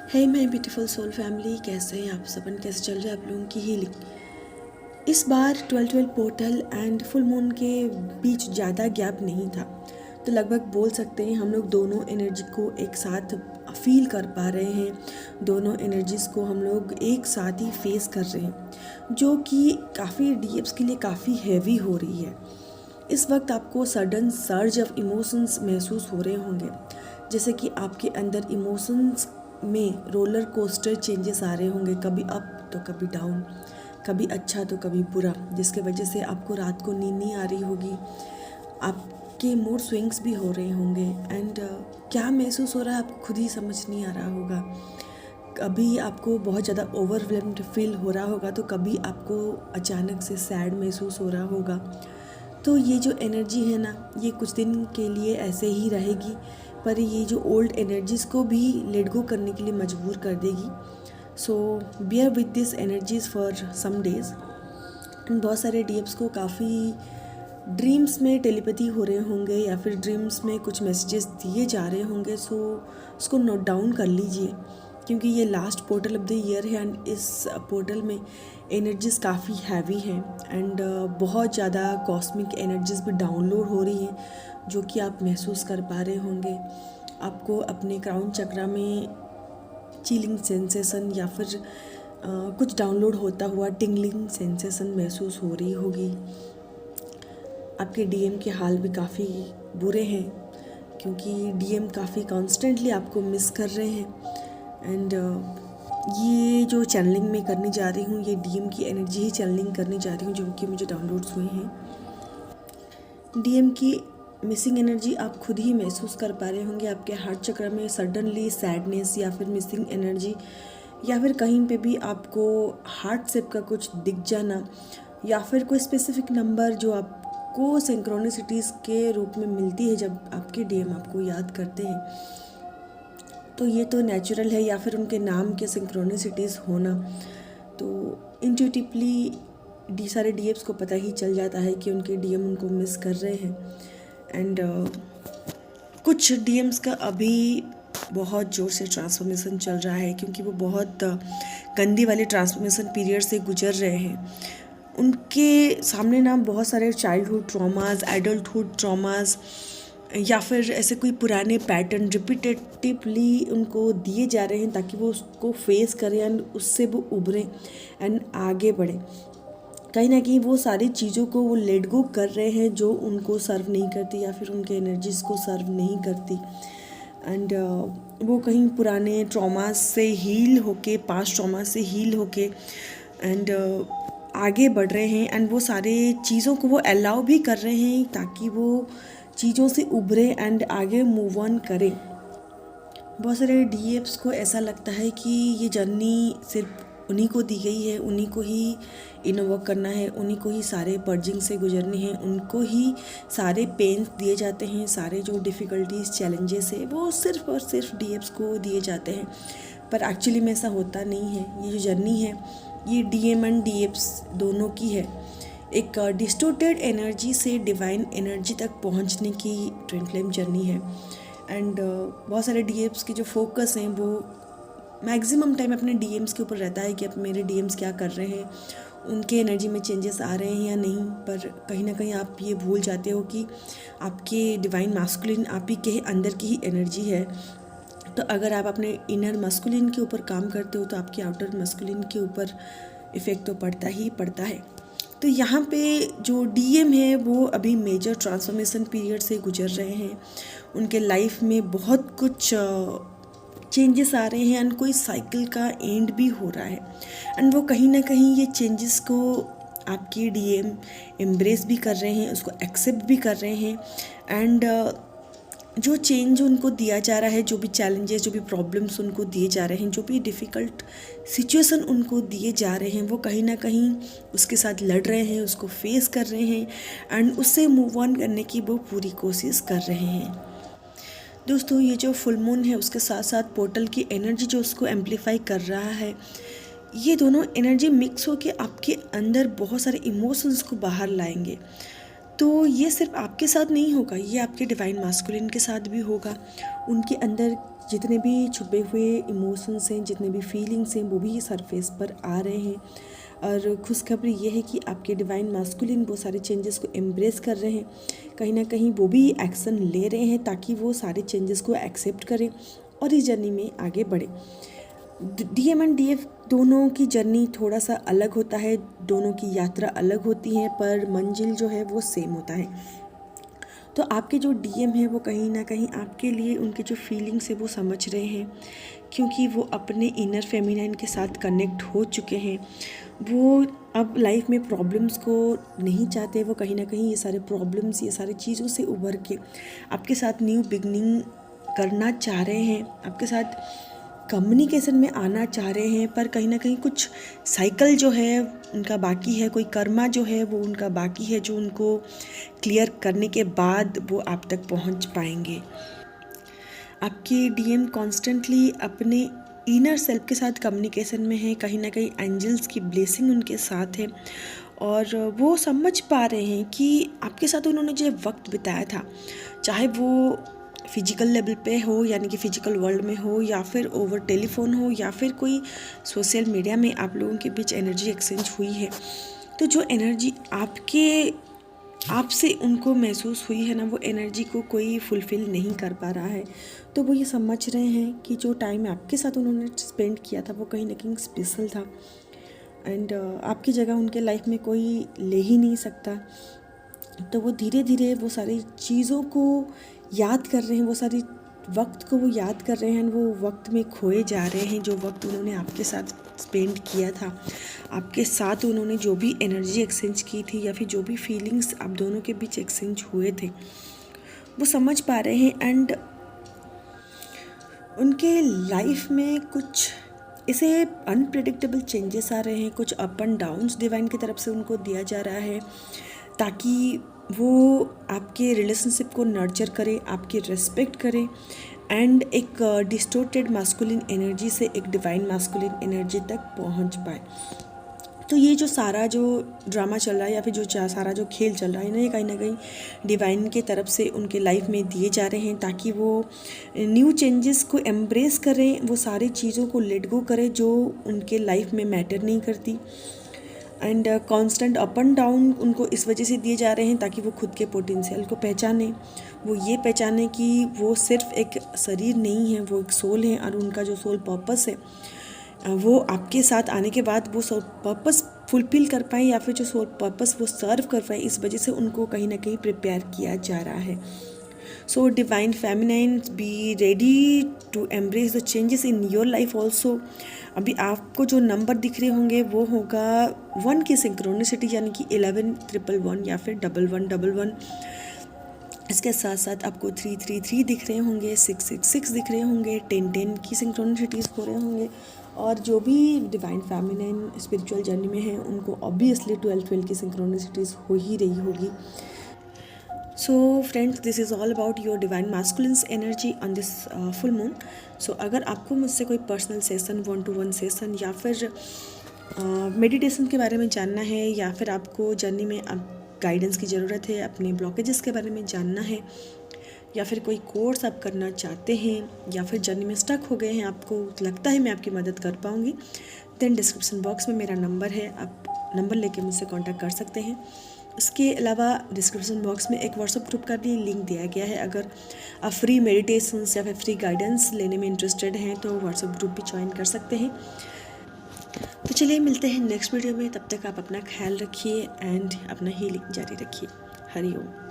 Hey my beautiful soul family, कैसे हैं आप सबन? कैसे चल रहा है आप लोगों की हीलिंग? इस बार 12-12 पोर्टल एंड फुल मून के बीच ज़्यादा गैप नहीं था, तो लगभग बोल सकते हैं हम लोग दोनों एनर्जी को एक साथ फील कर पा रहे हैं। दोनों एनर्जीज़ को हम लोग एक साथ ही फेस कर रहे हैं, जो कि काफ़ी डीएप्स के लिए काफ़ी हैवी हो रही है। इस वक्त आपको सडन सर्ज ऑफ इमोशंस महसूस हो रहे होंगे, जैसे कि आपके अंदर इमोशंस में रोलर कोस्टर चेंजेस आ रहे होंगे, कभी अप तो कभी डाउन, कभी अच्छा तो कभी बुरा, जिसके वजह से आपको रात को नींद नहीं आ रही होगी। आपके मूड स्विंग्स भी हो रहे होंगे एंड क्या महसूस हो रहा है आपको खुद ही समझ नहीं आ रहा होगा। कभी आपको बहुत ज़्यादा ओवरवेलम्ड फील हो रहा होगा, तो कभी आपको अचानक से सैड महसूस हो रहा होगा। तो ये जो एनर्जी है ना, ये कुछ दिन के लिए ऐसे ही रहेगी, पर ये जो ओल्ड एनर्जीज़ को भी लेट गो करने के लिए मजबूर कर देगी। So bear with this energies for some days. बहुत सारे डीएप्स को काफ़ी ड्रीम्स में टेलीपैथी हो रहे होंगे या फिर ड्रीम्स में कुछ मैसेजेस दिए जा रहे होंगे। सो उसको नोट डाउन कर लीजिए, क्योंकि ये last portal of the year है एंड इस पोर्टल में एनर्जीज़ काफ़ी हैवी हैं एंड बहुत ज़्यादा कॉस्मिक एनर्जीज़ भी डाउनलोड हो रही हैं, जो कि आप महसूस कर पा रहे होंगे। आपको अपने क्राउन चक्रा में चिलिंग सेंसेशन या फिर कुछ डाउनलोड होता हुआ टिंगलिंग सेंसेशन महसूस हो रही होगी। आपके डीएम के हाल भी काफ़ी बुरे हैं, क्योंकि डीएम काफ़ी कॉन्स्टेंटली आपको मिस कर रहे हैं एंड ये जो चैनलिंग मैं करने जा रही हूँ, ये डीएम की एनर्जी ही चैनलिंग करने जा रही हूँ, जो कि मुझे डाउनलोड्स हुए हैं। डीएम की मिसिंग एनर्जी आप खुद ही महसूस कर पा रहे होंगे। आपके हार्ट चक्र में सडनली सैडनेस या फिर मिसिंग एनर्जी, या फिर कहीं पे भी आपको हार्ट शेप का कुछ दिख जाना, या फिर कोई स्पेसिफिक नंबर जो आपको सिंक्रोनिसिटीज़ के रूप में मिलती है जब आपके डीएम आपको याद करते हैं। तो ये तो नेचुरल है, या फिर उनके नाम के सिंक्रोनिसिटीज़ होना। तो इंट्यूटिवली सारे डीएप्स को पता ही चल जाता है कि उनके डीएम उनको मिस कर रहे हैं एंड कुछ डीएम्स का अभी बहुत ज़ोर से ट्रांसफॉर्मेशन चल रहा है, क्योंकि वो बहुत गंदी वाले ट्रांसफॉर्मेशन पीरियड से गुजर रहे हैं। उनके सामने ना बहुत सारे चाइल्डहुड ट्रॉमास, एडल्टहुड ट्रॉमास, या फिर ऐसे कोई पुराने पैटर्न रिपीटेटिवली उनको दिए जा रहे हैं, ताकि वो उसको फेस करें एंड उससे वो उभरें एंड आगे बढ़ें। कहीं ना कहीं वो सारी चीज़ों को वो लेट गो कर रहे हैं जो उनको सर्व नहीं करती, या फिर उनके एनर्जीज़ को सर्व नहीं करती एंड वो कहीं पुराने ट्रॉमास से हील होके, पास्ट ट्रॉमा से हील होके एंड आगे बढ़ रहे हैं एंड वो सारे चीज़ों को वो अलाउ भी कर रहे हैं, ताकि वो चीज़ों से उभरे एंड आगे मूव ऑन करें। बहुत सारे डीएप्स को ऐसा लगता है कि ये जर्नी सिर्फ उन्हीं को दी गई है, उन्हीं को ही इनवर्क करना है, उन्हीं को ही सारे पर्जिंग से गुजरने हैं, उनको ही सारे पेन्स दिए जाते हैं, सारे जो डिफ़िकल्टीज़ चैलेंजेस है वो सिर्फ और सिर्फ डीएप्स को दिए जाते हैं। पर एक्चुअली में ऐसा होता नहीं है। ये जो जर्नी है, ये डीएम एंड डीएप्स दोनों की है। एक डिस्टोर्टेड एनर्जी से डिवाइन एनर्जी तक पहुंचने की ट्विन फ्लेम जर्नी है एंड बहुत सारे डीएम्स के जो फोकस हैं वो मैक्सिमम टाइम अपने डीएम्स के ऊपर रहता है कि अब मेरे डीएम्स क्या कर रहे हैं, उनके एनर्जी में चेंजेस आ रहे हैं या नहीं। पर कहीं ना कहीं आप ये भूल जाते हो कि आपके डिवाइन मास्कुलिन आप ही के अंदर की ही एनर्जी है। तो अगर आप अपने इनर मस्कुलिन के ऊपर काम करते हो, तो आपके आउटर मस्कुलिन के ऊपर इफ़ेक्ट तो पड़ता ही पड़ता है। तो यहाँ पे जो डीएम है वो अभी मेजर ट्रांसफॉर्मेशन पीरियड से गुजर रहे हैं। उनके लाइफ में बहुत कुछ चेंजेस आ रहे हैं एंड कोई साइकिल का एंड भी हो रहा है एंड वो कहीं ना कहीं ये चेंजेस को आपके डीएम एम्ब्रेस भी कर रहे हैं, उसको एक्सेप्ट भी कर रहे हैं एंड जो चेंज उनको दिया जा रहा है, जो भी चैलेंजेस, जो भी प्रॉब्लम्स उनको दिए जा रहे हैं, जो भी डिफ़िकल्ट सिचुएशन उनको दिए जा रहे हैं, वो कहीं ना कहीं उसके साथ लड़ रहे हैं, उसको फेस कर रहे हैं एंड उससे मूव ऑन करने की वो पूरी कोशिश कर रहे हैं। दोस्तों, ये जो फुल मून है उसके साथ साथ पोर्टल की एनर्जी जो उसको एम्पलीफाई कर रहा है, ये दोनों एनर्जी मिक्स होकर आपके अंदर बहुत सारे इमोशंस को बाहर लाएंगे। तो ये सिर्फ आपके साथ नहीं होगा, ये आपके डिवाइन मास्कुलिन के साथ भी होगा। उनके अंदर जितने भी छुपे हुए इमोशंस हैं, जितने भी फीलिंग्स हैं, वो भी सरफेस पर आ रहे हैं। और खुशखबरी ये है कि आपके डिवाइन मास्कुलिन वो सारे चेंजेस को एम्ब्रेस कर रहे हैं। कहीं ना कहीं वो भी एक्शन ले रहे हैं ताकि वो सारे चेंजेस को एक्सेप्ट करें और इस जर्नी में आगे बढ़े। DM एंड DF दोनों की जर्नी थोड़ा सा अलग होता है, दोनों की यात्रा अलग होती है, पर मंजिल जो है वो सेम होता है। तो आपके जो DM है वो कहीं ना कहीं आपके लिए उनके जो फीलिंग्स है वो समझ रहे हैं, क्योंकि वो अपने इनर फेमिनाइन के साथ कनेक्ट हो चुके हैं। वो अब लाइफ में प्रॉब्लम्स को नहीं चाहते, वो कहीं ना कहीं ये सारे प्रॉब्लम्स, ये सारी चीज़ों से उभर के आपके साथ न्यू बिगनिंग करना चाह रहे हैं, आपके साथ कम्युनिकेशन में आना चाह रहे हैं। पर कहीं ना कहीं कुछ साइकिल जो है उनका बाकी है, कोई कर्मा जो है वो उनका बाकी है, जो उनको क्लियर करने के बाद वो आप तक पहुंच पाएंगे। आपके DM कॉन्स्टेंटली अपने इनर सेल्फ के साथ कम्युनिकेशन में है, कहीं ना कहीं एंजल्स की ब्लेसिंग उनके साथ है और वो समझ पा रहे हैं कि आपके साथ उन्होंने जो वक्त बिताया था, चाहे वो फिजिकल लेवल पे हो यानी कि फिजिकल वर्ल्ड में हो, या फिर ओवर टेलीफोन हो, या फिर कोई सोशल मीडिया में आप लोगों के बीच एनर्जी एक्सचेंज हुई है, तो जो एनर्जी आपसे उनको महसूस हुई है ना, वो एनर्जी को कोई फुलफ़िल नहीं कर पा रहा है। तो वो ये समझ रहे हैं कि जो टाइम आपके साथ उन्होंने स्पेंड किया था वो कहीं ना कहीं स्पेशल था एंड आपकी जगह उनके लाइफ में कोई ले ही नहीं सकता। तो वो धीरे धीरे वो सारी चीज़ों को याद कर रहे हैं, वो सारी वक्त को वो याद कर रहे हैं, वो वक्त में खोए जा रहे हैं जो वक्त उन्होंने आपके साथ स्पेंड किया था। आपके साथ उन्होंने जो भी एनर्जी एक्सचेंज की थी या फिर जो भी फीलिंग्स आप दोनों के बीच एक्सचेंज हुए थे वो समझ पा रहे हैं। एंड उनके लाइफ में कुछ ऐसे अनप्रेडिक्टेबल चेंजेस आ रहे हैं, कुछ अप एंड डाउन्स डिवाइन की तरफ से उनको दिया जा रहा है ताकि वो आपके रिलेशनशिप को नर्चर करे, आपकी रिस्पेक्ट करे एंड एक डिस्टोर्टेड मास्कुलिन एनर्जी से एक डिवाइन मास्कुलिन एनर्जी तक पहुंच पाए। तो ये जो सारा जो ड्रामा चल रहा है या फिर जो सारा जो खेल चल रहा है ना, ये कहीं ना कहीं डिवाइन के तरफ से उनके लाइफ में दिए जा रहे हैं ताकि वो न्यू चेंजेस को एम्ब्रेस करें, वो सारी चीज़ों को लेट गो करें जो उनके लाइफ में मैटर नहीं करती। And constant up and down उनको इस वजह से दिए जा रहे हैं ताकि वो खुद के पोटेंशियल को पहचाने, वो ये पहचाने कि वो सिर्फ एक शरीर नहीं है, वो एक सोल है और उनका जो सोल पर्पस है वो आपके साथ आने के बाद वो सोल पर्पस फुलफिल कर पाए या फिर जो सोल पर्पस वो सर्व कर पाए, इस वजह से उनको कहीं ना कहीं प्रिपेयर किया जा रहा है। So divine feminine, be ready to embrace the changes in your life also. अभी आपको जो नंबर दिख रहे होंगे वो होगा 1 की सिंक्रोनिसिटी यानी कि 1111 या फिर 1111। इसके साथ साथ आपको 333 दिख रहे होंगे, 666 दिख रहे होंगे, 1010 की सिंक्रोनिसिटीज़ हो रहे होंगे। और जो भी डिवाइन फेमिनाइन स्पिरिचुअल जर्नी में है उनको ऑब्वियसली 12 की सिंक्रोनिसिटीज़ हो ही रही होगी। So friends, this is all about your divine masculines energy on this full moon. So अगर आपको मुझसे कोई पर्सनल सेशन, 1-to-1 सेशन या फिर मेडिटेशन के बारे में जानना है, या फिर आपको जर्नी में गाइडेंस की ज़रूरत है, अपने ब्लॉकेजेस के बारे में जानना है, या फिर कोई कोर्स आप करना चाहते हैं, या फिर जर्नी में स्टक हो गए हैं, आपको लगता है मैं आपकी मदद कर पाऊँगी, देन डिस्क्रिप्शन बॉक्स में मेरा नंबर है, आप नंबर लेके मुझसे कांटेक्ट कर सकते हैं। इसके अलावा डिस्क्रिप्शन बॉक्स में एक व्हाट्सएप ग्रुप का भी लिंक दिया गया है। अगर आप फ्री मेडिटेशंस या फिर फ्री गाइडेंस लेने में इंटरेस्टेड हैं तो व्हाट्सएप ग्रुप भी ज्वाइन कर सकते हैं। तो चलिए मिलते हैं नेक्स्ट वीडियो में, तब तक आप अपना ख्याल रखिए एंड अपना हीलिंग जारी रखिए। हरि ओम।